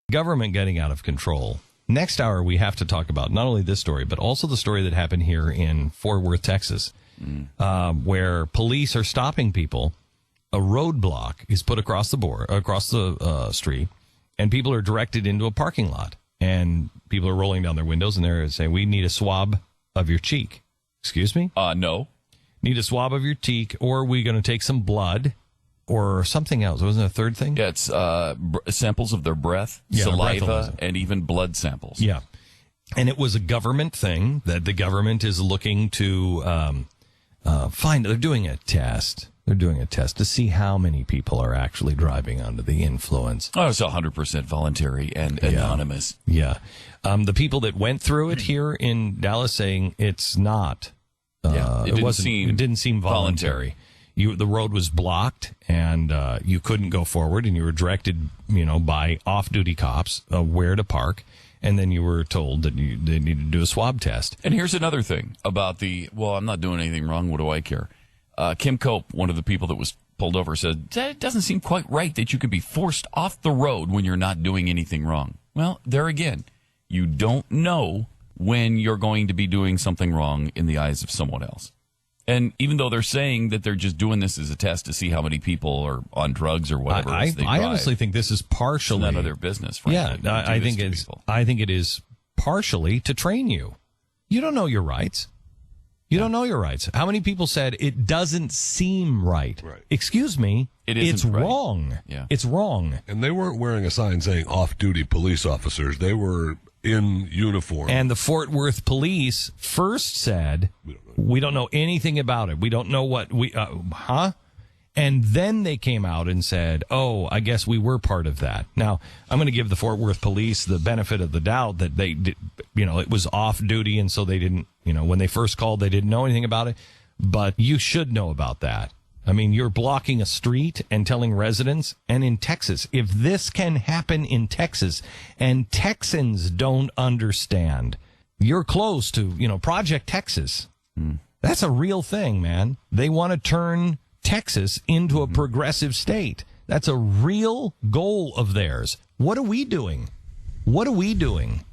Government getting out of control. Next hour, we have to talk about not only this story, but also the story that happened here in Fort Worth, Texas, where police are stopping people. A roadblock is put across the street, and people are directed into a parking lot. And people are rolling down their windows, and they're saying, "We need a swab of your cheek." Excuse me? No. Need a swab of your cheek, or are we going to take some blood, or something else? Wasn't there a third thing? Yeah, it's samples of their breath, saliva, and even blood samples. Yeah. And it was a government thing that the government is looking to find. They're doing a test. They're doing a test to see how many people are actually driving under the influence. Oh, it's 100% voluntary and anonymous. Yeah. The people that went through it here in Dallas saying it's not. It didn't seem voluntary. The road was blocked, and you couldn't go forward, and you were directed, by off-duty cops where to park, and then you were told that they needed to do a swab test. And here's another thing about I'm not doing anything wrong. What do I care? Kim Cope, one of the people that was pulled over, said, "It doesn't seem quite right that you could be forced off the road when you're not doing anything wrong." Well, there again, you don't know when you're going to be doing something wrong in the eyes of someone else. And even though they're saying that they're just doing this as a test to see how many people are on drugs or whatever, I honestly think this is partially none of their business. Frankly, yeah, I think it is partially to train you. You don't know your rights. You don't know your rights. How many people said it doesn't seem right? Excuse me, it's right. wrong. Yeah. It's wrong. And they weren't wearing a sign saying off-duty police officers. They were in uniform. And the Fort Worth police first said, we don't know anything about it. We don't know what And then they came out and said, "Oh, I guess we were part of that." Now, I'm going to give the Fort Worth police the benefit of the doubt that they did, it was off duty. And so they didn't, when they first called, they didn't know anything about it. But you should know about that. I mean, you're blocking a street and telling residents, and in Texas, if this can happen in Texas and Texans don't understand, you're close to, Project Texas. That's a real thing, man. They want to turn Texas into a progressive state. That's a real goal of theirs. What are we doing? What are we doing?